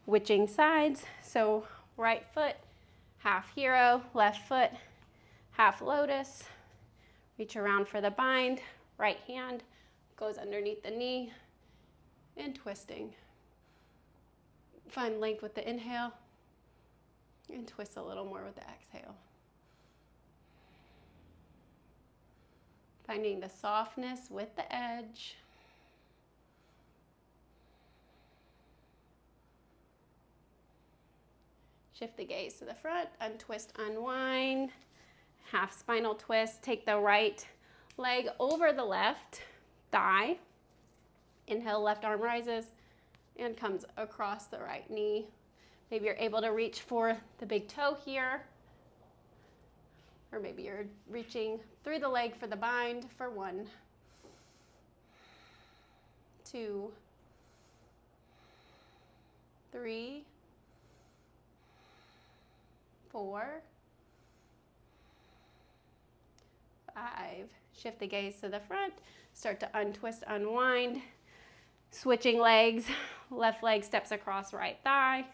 switching sides. So right foot, half hero, left foot, half lotus. Reach around for the bind, right hand goes underneath the knee, and twisting. Find length with the inhale, and twist a little more with the exhale. Finding the softness with the edge. Shift the gaze to the front, untwist, unwind, half spinal twist. Take the right leg over the left thigh. Inhale, left arm rises and comes across the right knee. Maybe you're able to reach for the big toe here, or maybe you're reaching through the leg for the bind for 1, 2, 3, 4, 5. Shift the gaze to the front. Start to untwist, unwind. Switching legs, left leg steps across right thigh.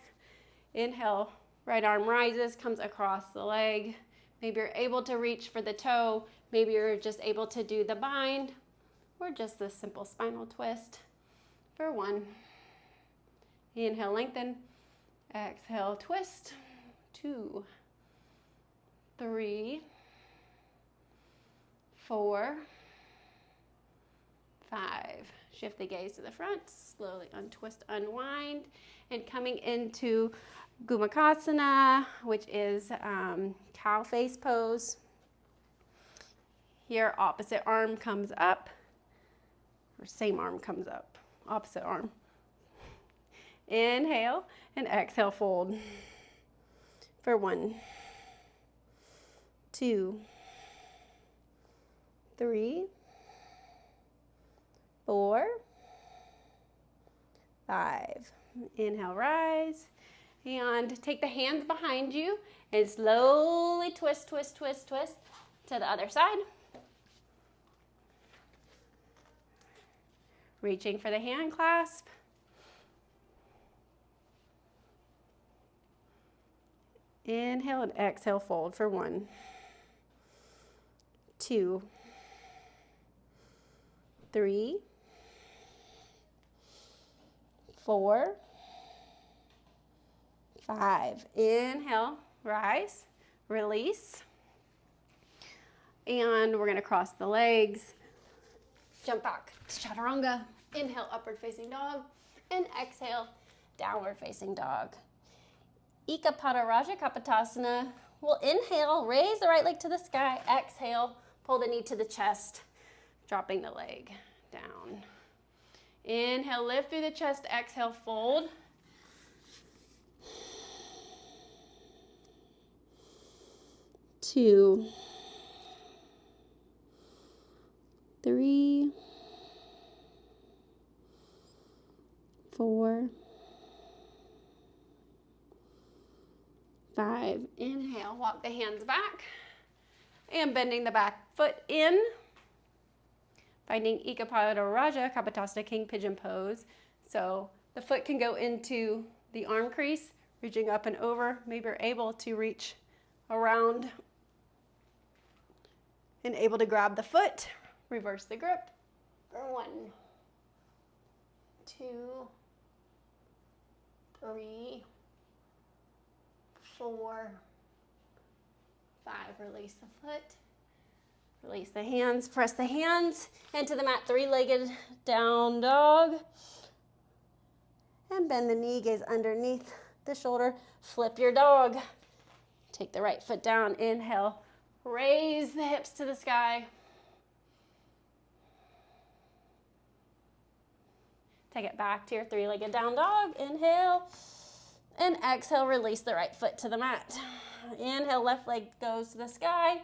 Inhale, right arm rises, comes across the leg. Maybe you're able to reach for the toe. Maybe you're just able to do the bind or just the simple spinal twist for 1. Inhale, lengthen. Exhale, twist. 2, 3, 4, 5. Shift the gaze to the front, slowly untwist, unwind, and coming into Gomukhasana, which is cow face pose. Here, opposite arm comes up, or same arm comes up, opposite arm. Inhale and exhale, fold for 1, 2, 3, 4, 5. Inhale, rise, and take the hands behind you and slowly twist, twist, twist, twist to the other side. Reaching for the hand clasp. Inhale and exhale, fold for 1, 2, 3, 4, 5. Inhale, rise, release. And we're gonna cross the legs. Jump back to chaturanga. Inhale, upward facing dog. And exhale, downward facing dog. Ekapada Raja Kapotasana. We'll inhale, raise the right leg to the sky. Exhale, pull the knee to the chest, dropping the leg down. Inhale, lift through the chest. Exhale, fold. Two, 3, 4, 5. Inhale, walk the hands back and bending the back foot in. Finding Ekapada Raja Kapotasana, King Pigeon pose. So the foot can go into the arm crease, reaching up and over. Maybe you're able to reach around and able to grab the foot. Reverse the grip for 1, 2, 3, 4, 5. Release the foot. Release the hands. Press the hands into the mat. 3-legged down dog. And bend the knee. Gaze underneath the shoulder. Flip your dog. Take the right foot down. Inhale. Raise the hips to the sky. Take it back to your 3-legged down dog. Inhale. And exhale, release the right foot to the mat. Inhale, left leg goes to the sky.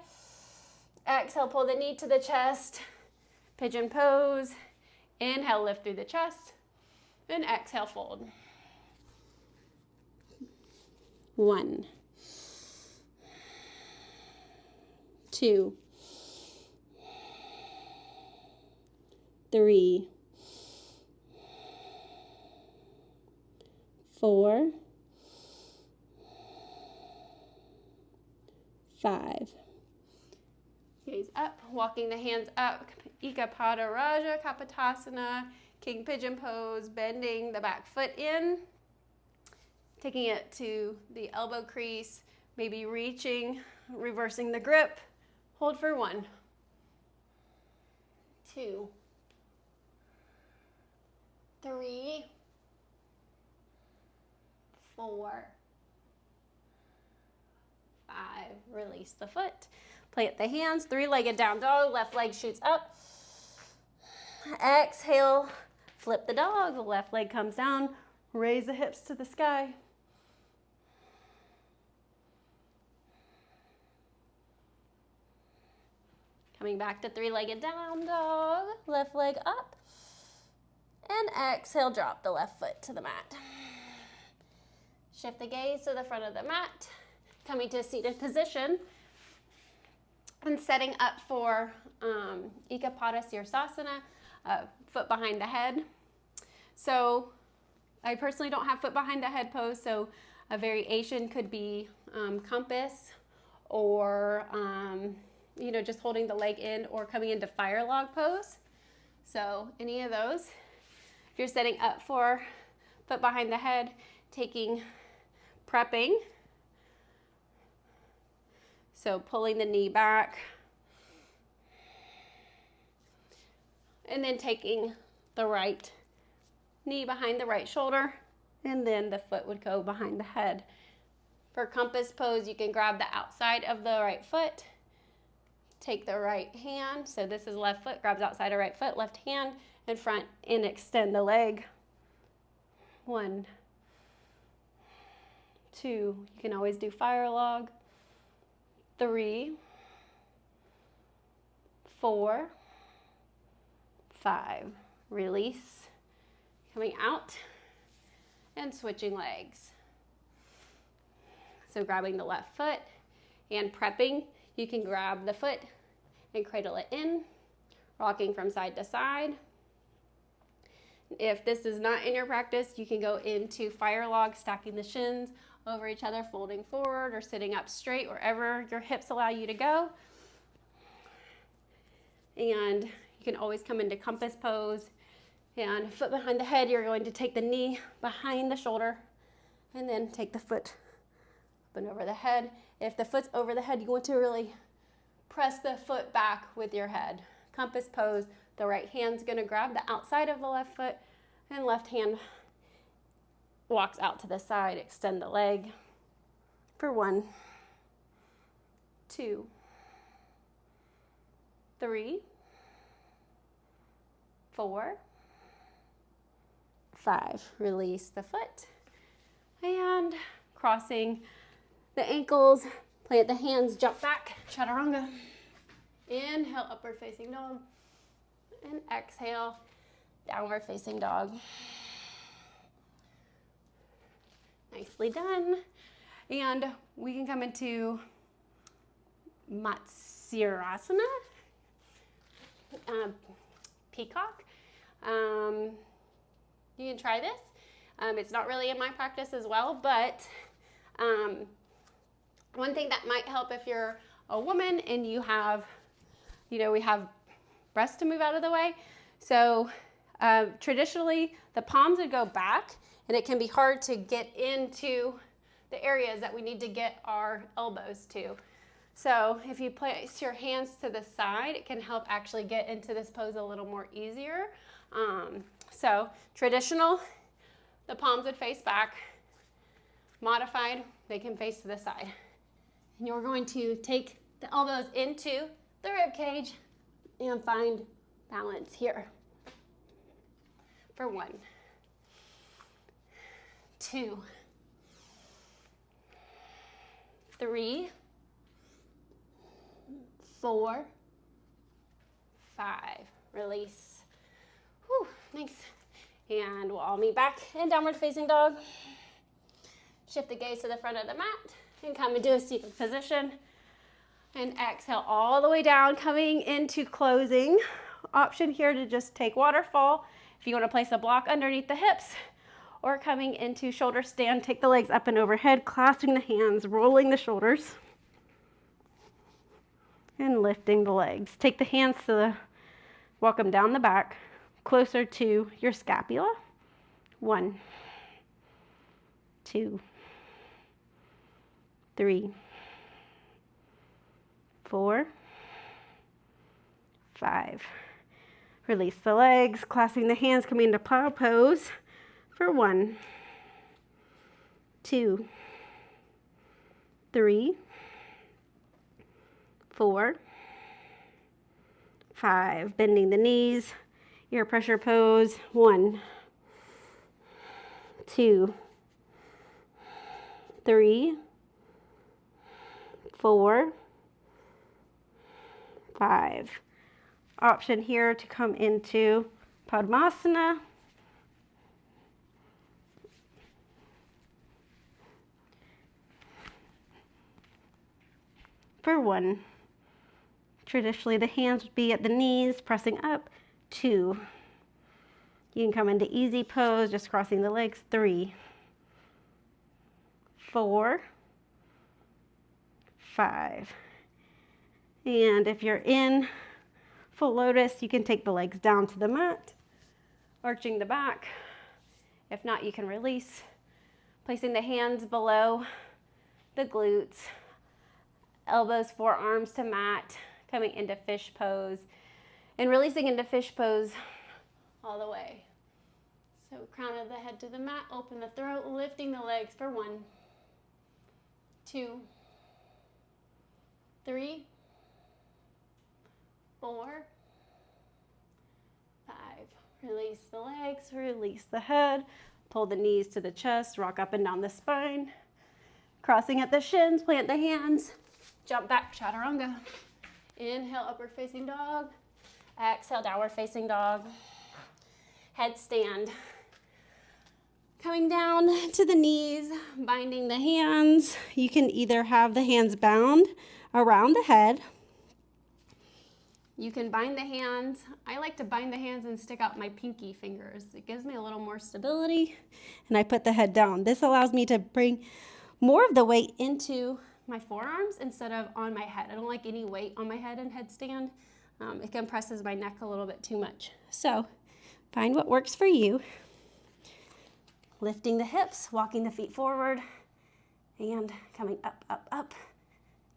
Exhale, pull the knee to the chest. Pigeon pose. Inhale, lift through the chest. And exhale, fold. 1, 2, 3, 4, 5. Gaze up, walking the hands up. Ekapada Raja Kapotasana, King Pigeon pose, bending the back foot in. Taking it to the elbow crease, maybe reaching, reversing the grip. Hold for 1, 2, 3, 4, 5. Release the foot. Plant the hands, 3-legged down dog. Left leg shoots up. Exhale, flip the dog. The left leg comes down. Raise the hips to the sky. Coming back to 3-legged down dog. Left leg up. And exhale, drop the left foot to the mat. Shift the gaze to the front of the mat. Coming to a seated position. And setting up for Ekapada Sirsasana, foot behind the head. So I personally don't have foot behind the head pose, so a variation could be compass, or you know, just holding the leg in, or coming into fire log pose. So any of those. If you're setting up for foot behind the head, prepping. So pulling the knee back, and then taking the right knee behind the right shoulder, and then the foot would go behind the head. For compass pose, you can grab the outside of the right foot, take the right hand, so this is left foot, grabs outside of right foot, left hand in front, and extend the leg. 1, 2, you can always do fire log. 3, 4, 5, release, coming out and switching legs. So grabbing the left foot and prepping, you can grab the foot and cradle it in, rocking from side to side. If this is not in your practice, you can go into fire log, stacking the shins over each other, folding forward, or sitting up straight, wherever your hips allow you to go. And you can always come into compass pose, and foot behind the head, you're going to take the knee behind the shoulder, and then take the foot up and over the head. If the foot's over the head, you want to really press the foot back with your head. Compass pose, the right hand's gonna grab the outside of the left foot, and left hand walks out to the side, extend the leg for 1, 2, 3, 4, 5. Release the foot and crossing the ankles, plant the hands, jump back, chaturanga. Inhale, upward facing dog, and exhale, downward facing dog. Nicely done. And we can come into Matsyasana, peacock. You can try this. It's not really in my practice as well, but one thing that might help if you're a woman and you have, you know, we have breasts to move out of the way. So traditionally the palms would go back, and it can be hard to get into the areas that we need to get our elbows to. So if you place your hands to the side, it can help actually get into this pose a little more easier. So traditional, the palms would face back. Modified, they can face to the side. And you're going to take the elbows into the rib cage and find balance here. For 1, 2, 3, 4, 5. Release. Whew, thanks. And we'll all meet back in downward facing dog. Shift the gaze to the front of the mat and come into a seated position. And exhale all the way down, coming into closing. Option here to just take waterfall if you want to place a block underneath the hips, or coming into shoulder stand, take the legs up and overhead, clasping the hands, rolling the shoulders, and lifting the legs. Take the hands walk them down the back, closer to your scapula. 1, 2, 3, 4, 5. Release the legs, clasping the hands, coming into plow pose for 1, 2, 3, 4, 5. Bending the knees, ear pressure pose. 1, 2, 3, 4, 5. Option here to come into Padmasana. For 1. Traditionally, the hands would be at the knees, pressing up. 2. You can come into easy pose, just crossing the legs. 3, 4, 5. And if you're in full lotus, you can take the legs down to the mat, arching the back. If not, you can release, placing the hands below the glutes, elbows, forearms to mat, coming into fish pose, and releasing into fish pose all the way. So crown of the head to the mat, open the throat, lifting the legs for 1, 2, 3, 4, 5. Release the legs, release the head, pull the knees to the chest, rock up and down the spine. Crossing at the shins, plant the hands, jump back, chaturanga. Inhale, upward facing dog. Exhale, downward facing dog. Headstand. Coming down to the knees, binding the hands. You can either have the hands bound around the head. You can bind the hands. I like to bind the hands and stick out my pinky fingers. It gives me a little more stability, and I put the head down. This allows me to bring more of the weight into my forearms instead of on my head. I don't like any weight on my head in headstand. It compresses my neck a little bit too much. So find what works for you. Lifting the hips, walking the feet forward, and coming up, up, up.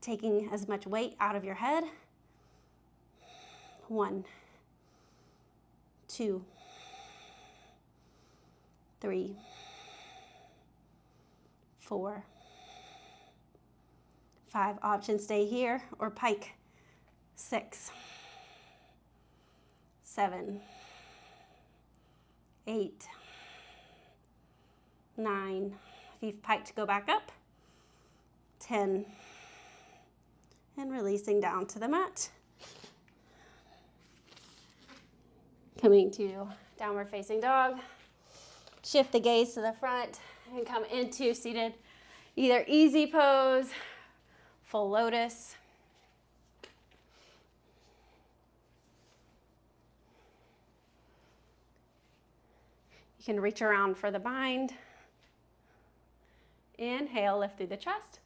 Taking as much weight out of your head. 1, 2, 3, 4, 5. Options stay here or pike. 6, 7, 8, 9. If you've piked, go back up. 10. And releasing down to the mat. Coming to downward facing dog. Shift the gaze to the front and come into seated, either easy pose, full lotus. You can reach around for the bind. Inhale, lift through the chest,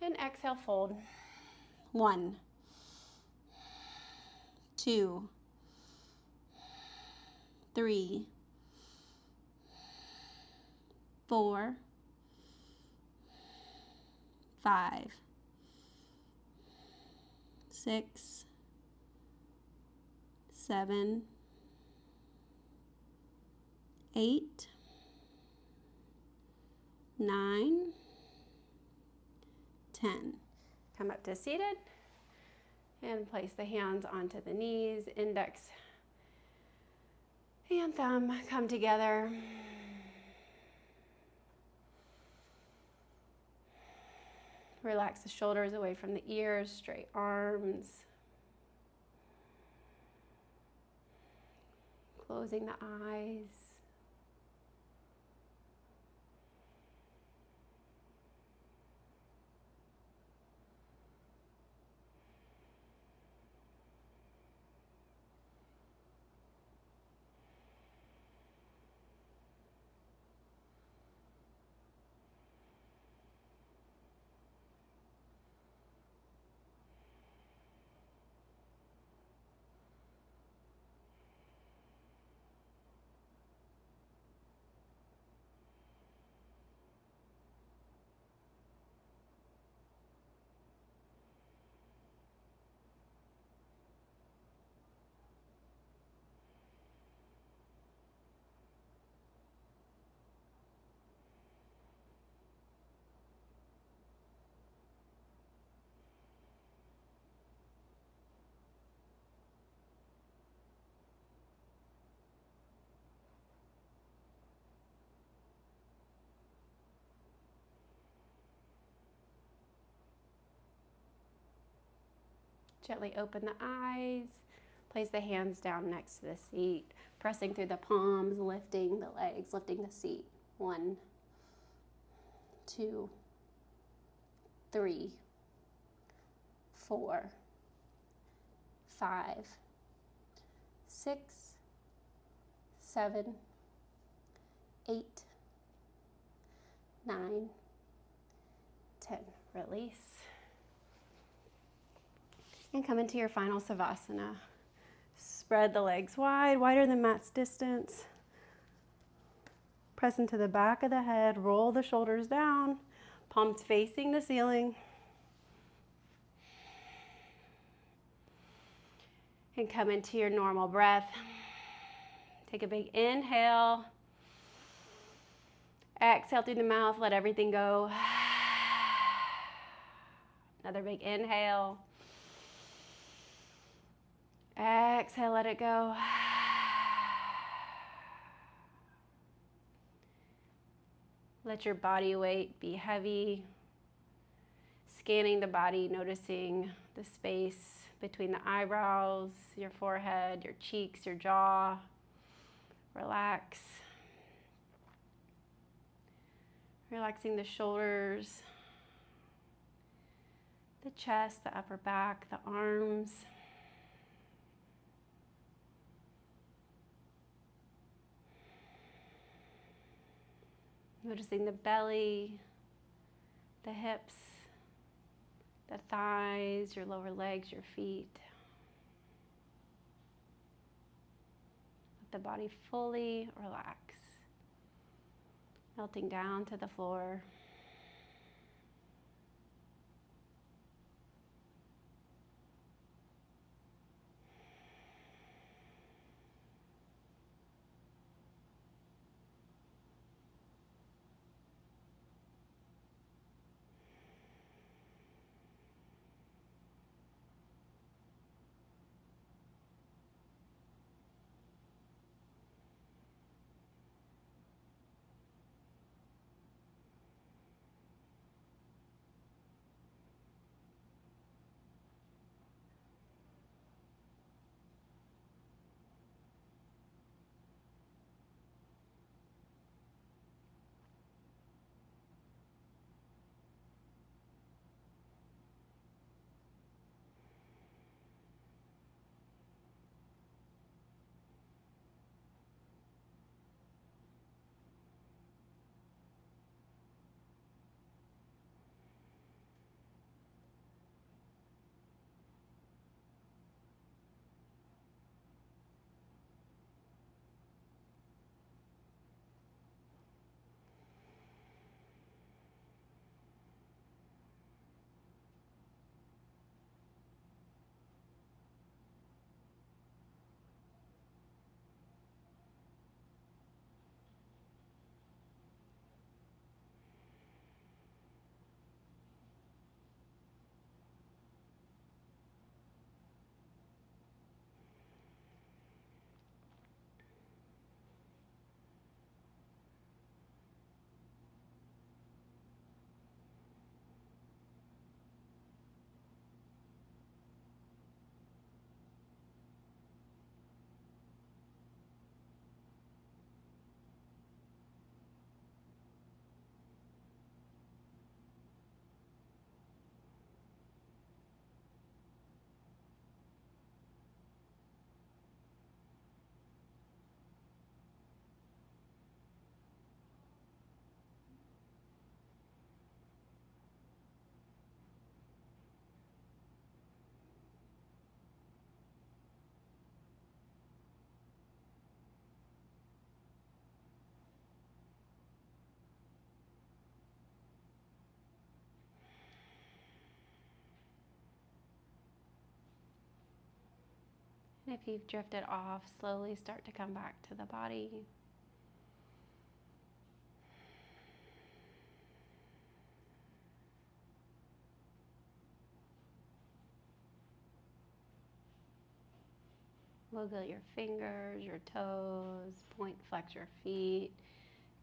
and exhale, fold. 1, 2, 3, 4, 5, 6, 7, 8, 9, 10. Come up to seated and place the hands onto the knees, index and thumb come together. Relax the shoulders away from the ears, straight arms. Closing the eyes. Gently open the eyes, place the hands down next to the seat, pressing through the palms, lifting the legs, lifting the seat. 1, 2, 3, 4, 5, 6, 7, 8, 9, 10. Release. And come into your final Savasana. Spread the legs wide, wider than mat's distance. Press into the back of the head, roll the shoulders down, palms facing the ceiling. And come into your normal breath. Take a big inhale. Exhale through the mouth, let everything go. Another big inhale. Exhale, let it go. Let your body weight be heavy. Scanning the body, noticing the space between the eyebrows, your forehead, your cheeks, your jaw. Relax. Relaxing the shoulders, the chest, the upper back, the arms. Noticing the belly, the hips, the thighs, your lower legs, your feet. Let the body fully relax. Melting down to the floor. And if you've drifted off, slowly start to come back to the body. Wiggle your fingers, your toes, point, flex your feet,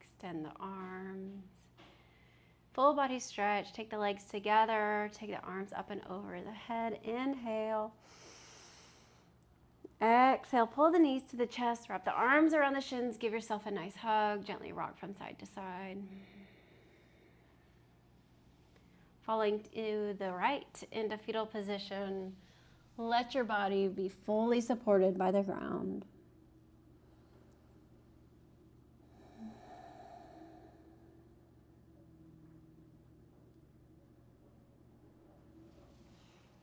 extend the arms. Full body stretch, take the legs together, take the arms up and over the head. Inhale. Exhale, pull the knees to the chest, wrap the arms around the shins, give yourself a nice hug, gently rock from side to side. Falling to the right into fetal position. Let your body be fully supported by the ground.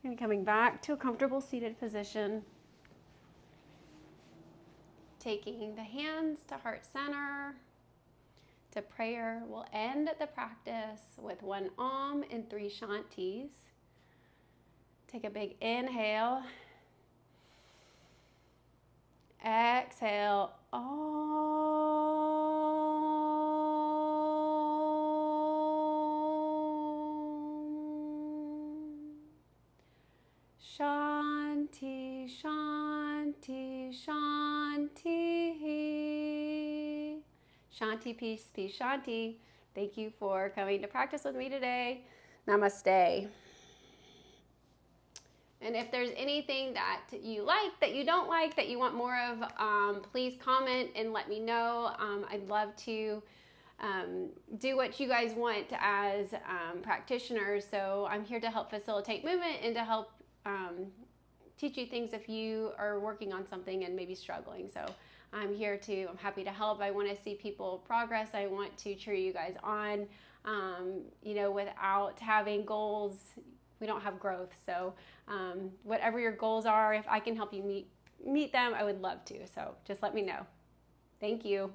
And coming back to a comfortable seated position. Taking the hands to heart center, to prayer. We'll end the practice with 1 Om and 3 Shantis. Take a big inhale. Exhale. Om. Shanti, Shanti, Shanti. Shanti, peace, peace, Shanti. Thank you for coming to practice with me today. Namaste. And if there's anything that you like, that you don't like, that you want more of, please comment and let me know. I'd love to do what you guys want as practitioners. So I'm here to help facilitate movement and to help teach you things if you are working on something and maybe struggling. So I'm happy to help. I want to see people progress. I want to cheer you guys on. Without having goals, we don't have growth. So whatever your goals are, if I can help you meet them, I would love to. So just let me know. Thank you.